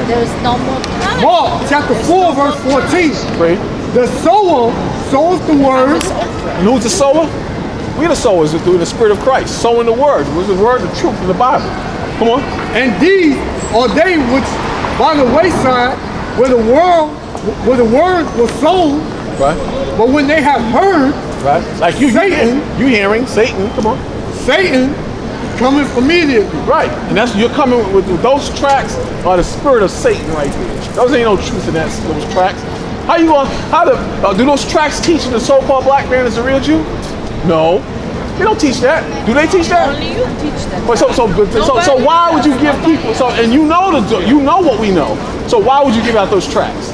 There's no more time. Mark chapter 4, verse 14. Right. The sower sows the word. And who's the sower? We the sowers through the Spirit of Christ, sowing the word. What's the word? The truth of the Bible. Come on. And these are they which by the wayside where the word was sown. Right. But when they have heard, right, like you hearing Satan. Come on. Satan coming immediately. Right, and that's you're coming with those tracks are the spirit of Satan right there. Those ain't no truth in those tracks. How you going? Do those tracks teach the so-called black man is a real Jew? No, they don't teach that. Do they teach that? Only you teach that. But so why would you give people? So and you know what we know. So why would you give out those tracks?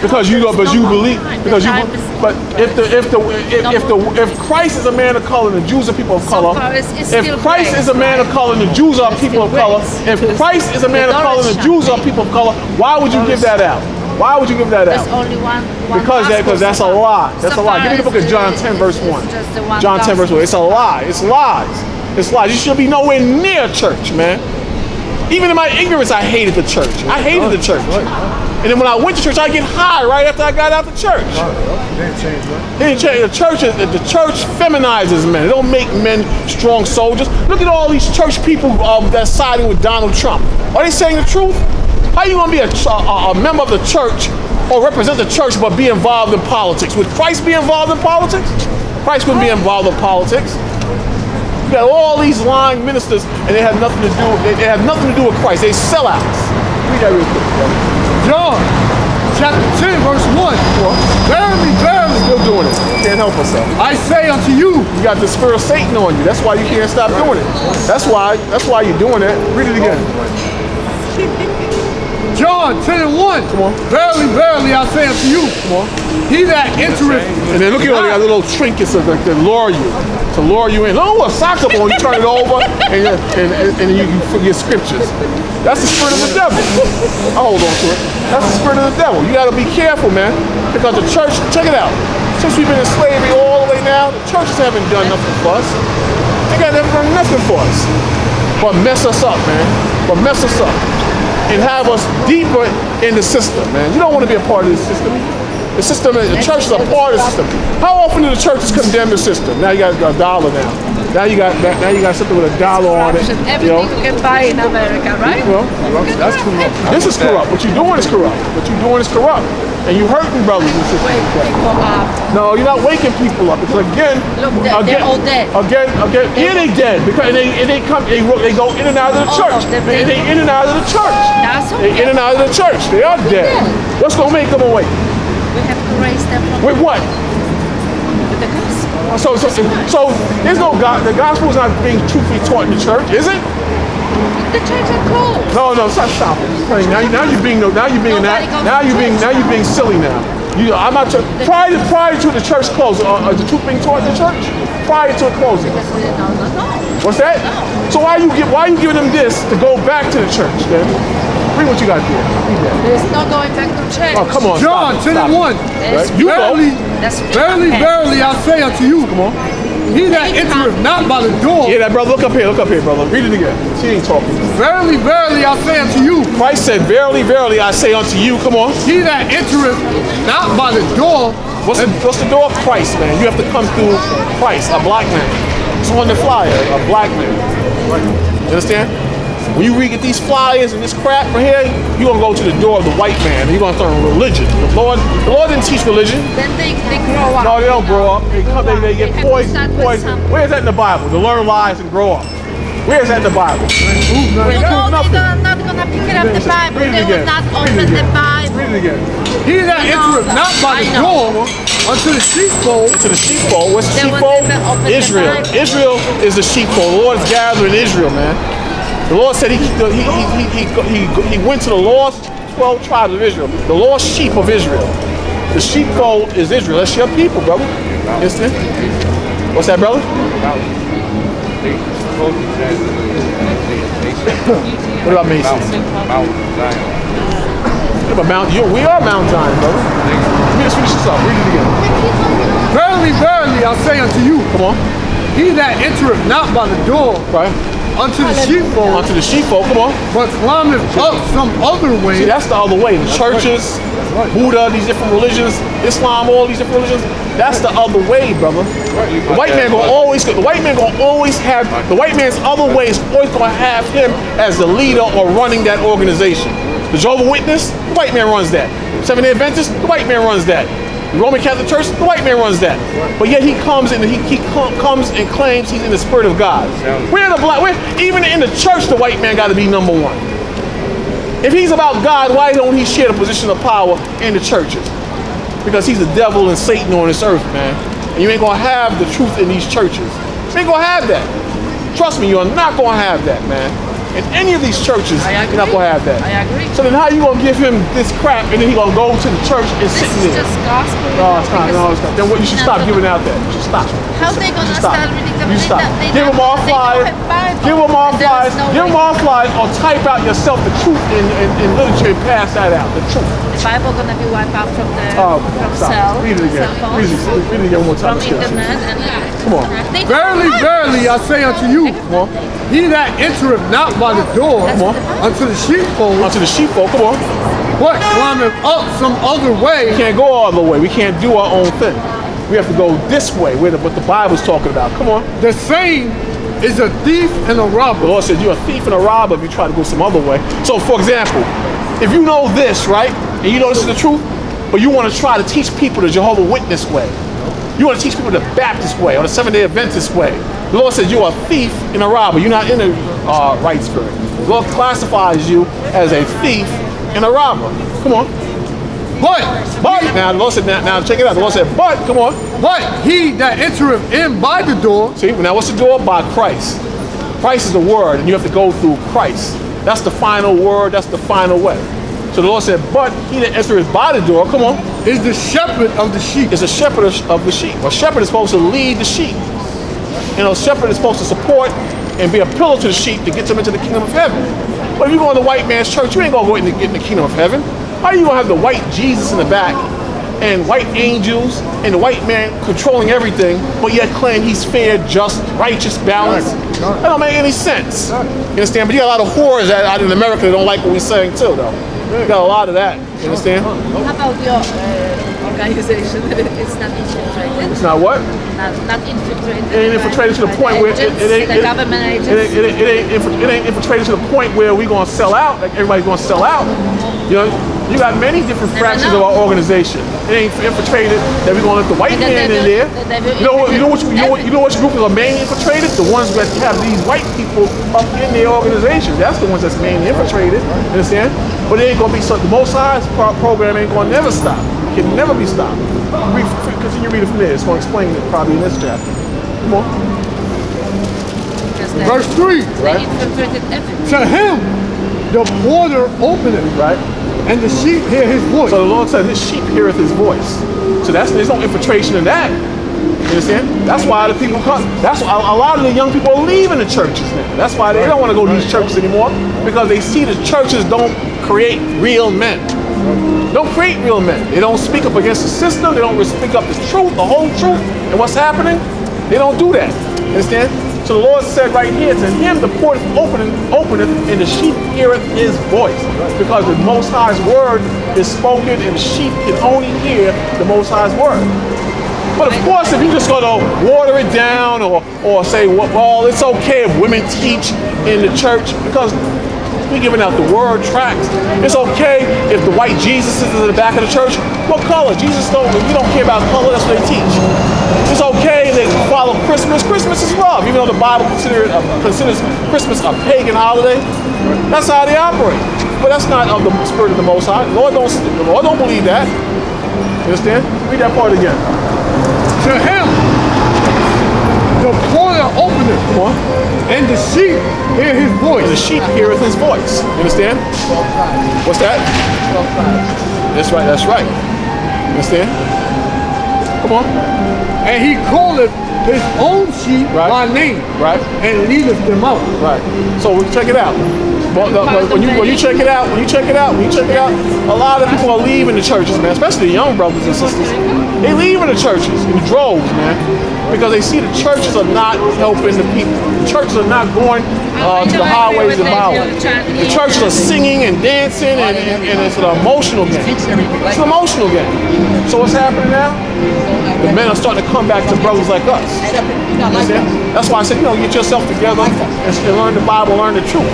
Because you know, but you believe because you. But if Christ is a man of color and the Jews are people of color, if Christ is a man of color and the Jews are people of color, if Christ is a man of color and the Jews are people of color, why would you give that out? Why would you give that out? There's only one because that's a lie. That's a lie. Give me the book of John 10 verse 1. John 10 verse 1. It's a lie. It's lies. It's lies. You should be nowhere near church, man. Even in my ignorance, I hated the church. I hated the church. And then when I went to church, I get high right after I got out the church. They didn't change. The church feminizes men. They don't make men strong soldiers. Look at all these church people that's siding with Donald Trump. Are they saying the truth? How you gonna be a member of the church or represent the church but be involved in politics? Would Christ be involved in politics? Christ wouldn't be involved in politics. You got all these lying ministers, and they have nothing to do. They have nothing to do with Christ. They sellouts. Read that real quick, brother. John, chapter 10, verse 1. Verily, verily, still doing it. Can't help yourself. I say unto you, you got the spirit of Satan on you. That's why you can't stop doing it. That's why you're doing it. Read it again. John 10 and 1. Come on. Verily, verily, I say unto you. Come on. He that entereth. And then look at all the little trinkets that lure you. To lure you in. Oh, a soccer ball, you turn it over and you forget scriptures. That's the spirit of the devil. I'll hold on to it. That's the spirit of the devil. You gotta be careful, man. Because the church, check it out. Since we've been in slavery all the way now, the churches haven't done nothing for us. They haven't done nothing for us. But mess us up, man. But mess us up. And have us deeper in the system, man. You don't want to be a part of this system. The system, the church is a part of the system. How often do the churches condemn the system? Now you got a dollar now. Now you got something with a dollar on it. Everything you can buy in America, right? Well, that's corrupt. This is corrupt. What you're doing is corrupt. What you're doing is corrupt. And you're hurting brothers and sisters. Wake people up. No, you're not waking people up. It's again. Look, they're all dead. Again. Yeah, they dead because they go in and out of the church. They in and out of the church. That's okay. They in and out of the church. They are dead. What's gonna make them awake? We have to raise them from with what? With the gospel. So there's no God. The gospel is not being truthfully taught in the church, is it? The church are closed. No, stop shopping. Now you're being silly now. I'm not prior to the church closing. Is the truth being taught in the church? Prior to it closing. No. What's that? No. So why are you giving them this to go back to the church then? Read what you got there. It's not going back to church. Oh, come on. John 10 and 1. Right? Verily, I say unto you. Come on. He that entereth not by the door. Yeah, that brother. Look up here, brother. Read it again. He ain't talking. Verily, verily, I say unto you. Christ said, verily, verily, I say unto you. Come on. He that entereth not by the door. What's the door of Christ, man? You have to come through Christ, a black man. It's on the flyer, a black man. You understand? When you get these flyers and this crap right here, you're gonna go to the door of the white man and you're gonna start religion. The Lord didn't teach religion. Then they grow up. No, they don't grow up. They get poisoned. Where is that in the Bible? To learn lies and grow up. Where is that in the Bible? They're not gonna pick up the Bible. They will not open the Bible. Read it again. He that entereth not by the door unto the sheepfold. To the sheepfold. What's the sheepfold? Israel. Israel is the sheepfold. The Lord is gathering Israel, man. The Lord said he went to the lost 12 tribes of Israel, the lost sheep of Israel. The sheepfold is Israel. That's your people, brother. Listen. What's that, brother? What about Mason? What about Mount Zion? We are Mount Zion, brother. Let me just finish this up. Read it again. Verily, verily, I say unto you. Come on. He that entereth not by the door. Right. unto the sheepfold, Unto the sheepfold, come on. but climbeth up some other way. See, that's the other way. The churches, Buddha, these different religions, Islam, all these different religions. That's the other way, brother. The white man gonna always have the white man's other way is always gonna have him as the leader or running that organization. The Jehovah's Witness, the white man runs that. Seventh-day Adventist, the white man runs that. The Roman Catholic Church, the white man runs that. But yet he comes and comes and claims he's in the spirit of God. Even in the church, the white man got to be number one. If he's about God, why don't he share the position of power in the churches? Because he's the devil and Satan on this earth, man. And you ain't gonna have the truth in these churches. You ain't gonna have that. Trust me, you're not gonna have that, man. In any of these churches, you're not gonna have that. I agree. So then how you gonna give him this crap and then he gonna go to the church and sit This is there? just gospel. No, it's not. No, it's not. Then what? You should stop giving out that. You should stop. How they gonna Stop. start reading the You stop. they Give them all they don't flyers. have Bible. Give them all There is flyers. no Give them way. all flyers or type out yourself the truth in literature and pass that out. The truth. The Bible gonna be wiped out from the Oh, from stop. cell. Read it again. Cell Read phones, it again one more time. from internet and Come on. They don't Verily, have verily, I say unto you, Come on. he that entereth not by the door Come on. unto the sheepfold, Onto the sheepfold. Come on. but climbeth up some other We way, can't go all the way. We can't do our own thing. We have to go this way, what the Bible's talking about. Come on. the same is a thief and a The robber. Lord said you're a thief and a robber if you try to go some other way. So, for example, if you know this, right, and you know this is the truth, but you want to try to teach people the Jehovah's Witness way, you want to teach people the Baptist way or the Seventh-day Adventist way, the Lord says you're a thief and a robber. You're not in the right spirit. The Lord classifies you as a thief and a robber. Come on. But now the Lord said, now check it out. The Lord said, but come on. But he that entereth in by the door, See, now what's the door? By Christ. Christ is the word, and you have to go through Christ. That's the final word. That's the final way. So the Lord said, but he that entereth by the door, come on, is the shepherd of the sheep. is a shepherd of the sheep. A shepherd is supposed to lead the sheep. You know, a shepherd is supposed to support and be a pillar to the sheep to get them into the kingdom of heaven. But if you go in the white man's church, you ain't gonna go in get in the kingdom of heaven. How are you gonna have the white Jesus in the back and white angels and the white man controlling everything, but yet claim he's fair, just, righteous, balanced? That don't make any sense. You understand? But you got a lot of whores out in America that don't like what we're saying too, though. You got a lot of that. You understand? How about your organization? It's not infiltrated. It's not what? Not infiltrated. It ain't infiltrated to the point where the government agents. it ain't infiltrated to the point where we're gonna sell out. Like everybody's gonna sell out. You know, you got many different fractions of our organization. It ain't infiltrated that we're gonna let the white man in there. You know which group are mainly infiltrated? The ones that have these white people up in their organization. That's the ones that's mainly infiltrated. Understand? But it ain't gonna be so. The Most High's program ain't gonna never stop. It can never be stopped. Continue reading from there. It's gonna explain it probably in this chapter. Come on. Verse 3, Right. They infiltrated everything. to him the porter openeth, Right. and the sheep hear his voice. So the Lord said, "His sheep heareth His voice." So there's no infiltration in that. You understand? That's why the people come. That's why a lot of the young people are leaving the churches now. That's why they don't want to go to these churches anymore, because they see the churches don't create real men. Don't create real men. They don't speak up against the system. They don't speak up the truth, the whole truth, and what's happening. They don't do that. You understand? So the Lord said right here, to him the portal openeth, and the sheep heareth his voice. Because the Most High's word is spoken, and the sheep can only hear the Most High's word. But of course, if you just go to water it down or say, well, it's okay if women teach in the church, because we're giving out the word tracts. It's okay if the white Jesus is in the back of the church. What color? Jesus don't. We don't care about color. That's what they teach. It's okay if they follow Christmas. Christmas is love, even though the Bible considers Christmas a pagan holiday. That's how they operate. But that's not of the spirit of the Most High. The Lord don't believe that. You understand? Read that part again. To him the porter openeth, Come on. and the sheep hear his voice. And the sheep heareth his voice. You understand? What's that? That's right. That's right. You understand? Come on. And he calleth his own sheep Right. by name, Right. and leadeth them out. Right. So check it out. When you check it out, a lot of people are leaving the churches, man. Especially the young brothers and sisters. They leaving the churches in droves, man, because they see the churches are not helping the people. The churches are not going to the highways and byways. The churches are singing and dancing, and it's an emotional game. It's an emotional game. So what's happening now? The men are starting to come back to brothers like us. That's why I said, get yourself together and learn the Bible, learn the truth.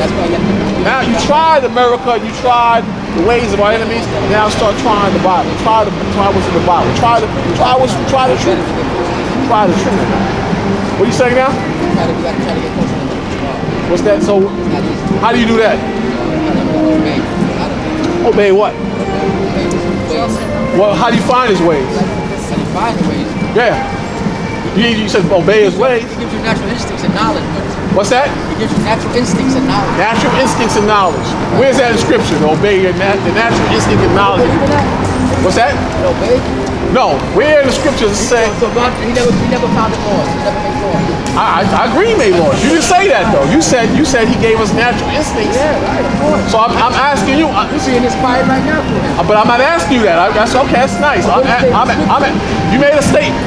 Now you tried America, you tried the ways of our enemies. Now start trying the Bible. Try what's in the Bible. Try the truth. Try the truth. What are you saying now? What's that? So, how do you do that? Obey what? Well, how do you find his ways? Yeah. You said obey his ways. It gives you natural instincts and knowledge. What's that? It gives you natural instincts and knowledge. Natural instincts and knowledge. Where's that in scripture? Obey the natural instinct and knowledge. What's that? Obey? No. Where in the scriptures it say? So God, he never founded laws. He never made laws. I agree, he made laws. You didn't say that though. You said he gave us natural instincts. Yeah, right, of course. So I'm asking you. You're being inspired right now for him. But I'm not asking you that. That's okay. That's nice. You made a statement.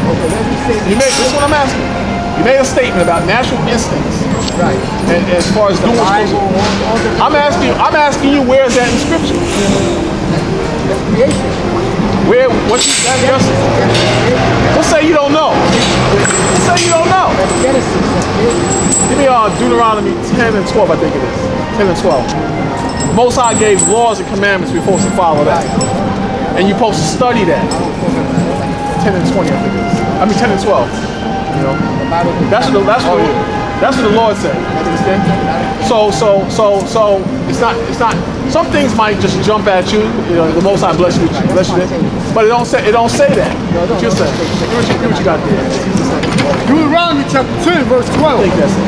This is what I'm asking. You made a statement about natural instincts. Right. And as far as doing what's supposed to. I'm asking you where is that in scripture? That's creation. Where? What you? Let's say you don't know. Let's say you don't know. Give me Deuteronomy 10 and 12, I think it is. 10 and 12. Most High gave laws and commandments. We're supposed to follow that. And you're supposed to study that. 10 and 20, I think it is. I mean 10 and 12. You know? That's what the Lord said. Understand? So it's not. Some things might just jump at you. The Most High bless you, but it don't say that. What you say? Give what you got there. Deuteronomy chapter 10, verse 12. I think that's it.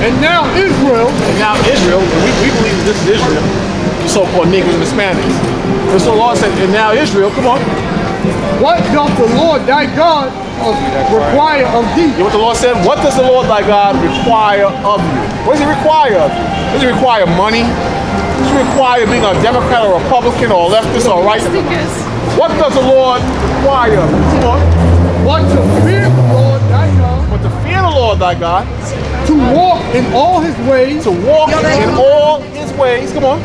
And now Israel, and we believe this is Israel, the so-called Negroes and Hispanics. And so the Lord said, and now Israel, come on. what doth the Lord thy God require of thee? You know what the Lord said? What does the Lord thy God require of you? What does he require of you? Does he require money? Does he require being a Democrat or Republican or a leftist or a right? What does the Lord require of you? Come on. What to fear the Lord thy God, But to fear the Lord thy God, to walk in all his ways, to walk in all his ways, come on,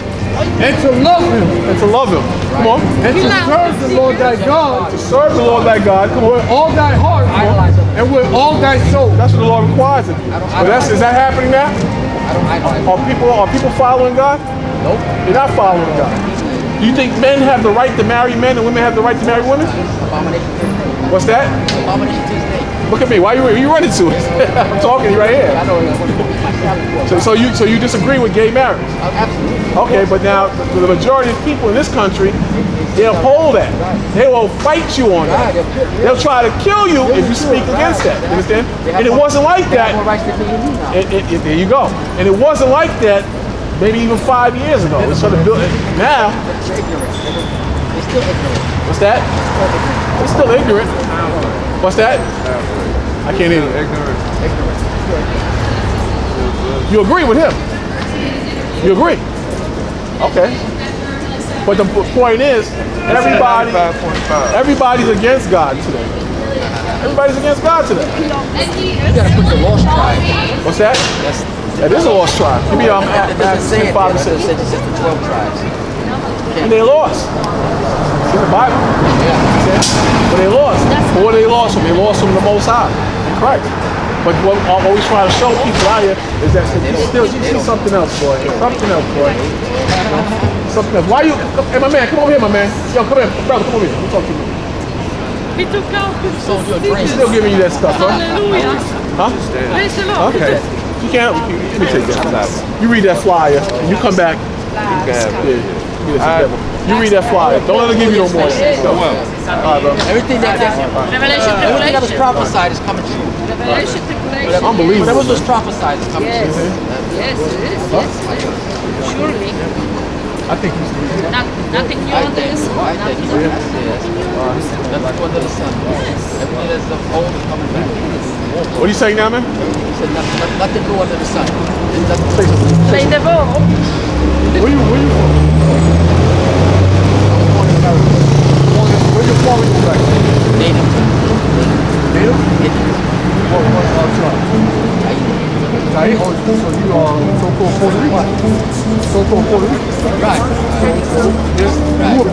and to love him, and to love him. Come on. and to serve the Lord thy God To serve the Lord thy God, come on. with all thy heart and with all thy soul. That's what the Lord requires of you. Is that happening now? Are people following God? Nope. They're not following God. Do you think men have the right to marry men and women have the right to marry women? Abomination to his name. What's that? Abomination to his name. Look at me. Why are you running to it? I'm talking to you right here. I know. I want to put my salary for. So you disagree with gay marriage? Absolutely. Okay, but now the majority of people in this country, they uphold that. They will fight you on that. They'll try to kill you if you speak against that. You understand? And it wasn't like that. More rights than you now. There you go. And it wasn't like that maybe even 5 years ago. It's sort of built now. They're ignorant. They're still ignorant. What's that? They're still ignorant. What's that? I can't hear you. Ignorant. You agree with him? You agree? Okay. But the point is, everybody's against God today. Everybody's against God today. You gotta put the lost tribe. What's that? That is a lost tribe. Give me It doesn't say it. 5 and It 6. says it's the 12 tribes. And they lost. It's in the Bible. Yeah. But they lost. But what they lost from? They lost from the Most High in Christ. But what I'm always trying to show people out here is that you see something else, boy. Something else, boy. Something else. Why you? Hey, my man, come over here, my man. Yo, come here, brother, come over here. Let me talk to you. He took out his Sold you a drink. Still giving you that stuff, huh? Hallelujah. Huh? Praise the Lord. Okay. You can't. Let me take that. You read that flyer, and you come back. You read that flyer. Don't let her give you no more. All right, bro. Everything that was prophesied is coming true. Revelation, tribulation. Unbelievable. Whatever was prophesied is coming Yes. true. Yes, it is. Yes. Surely. I think he's. Nothing new under the sun. I think so. Yes. That's what the sun. Everything that's of old is coming back. What are you saying now, man? He said nothing new under the sun. Play the ball. Where you from? Where you from? Native. Native? Indian. What tribe? Taino. So you are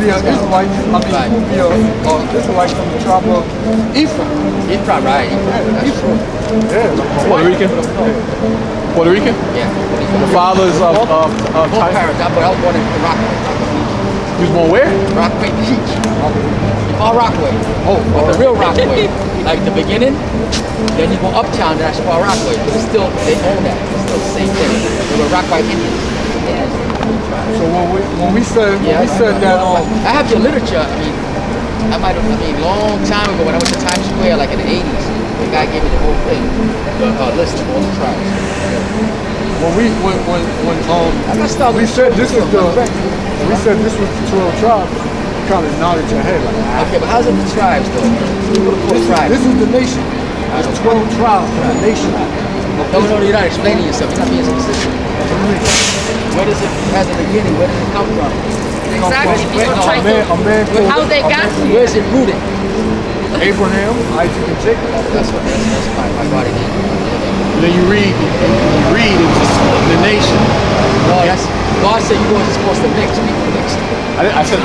be an Israelite. Right. You would be an Israelite from the tribe of Ephraim. Ephraim, right? Ephraim. Yeah. Puerto Rican. Puerto Rican. Yeah. The fathers of Both China. parents. But I was born in Rockaway. You was born where? Rockaway Beach. Far Rockaway. Oh, But the real Rockaway, like the beginning, then you go uptown, that's Far Rockaway. But it's still, they own that. It's still the same thing. They were Rockaway Indians. So when we said that I have your literature. I might have, long time ago when I went to Times Square, like in the 80s, the guy gave me the whole thing, the list of all the tribes. when we said this was the 12 tribes, you kind of nodded your head like that. Okay, but how's it the tribes though? People call it tribes. This is the nation. It's 12 tribes, the nation. No, you're not explaining yourself. You're not being specific. Where does it has a beginning? Where does it come from? Exactly. People try to how they got here. Where's it rooted? Abraham, Isaac, and Jacob. That's my body name. And then you read it's just the nation. No, that's God said you wasn't supposed to mix. People mixed. I said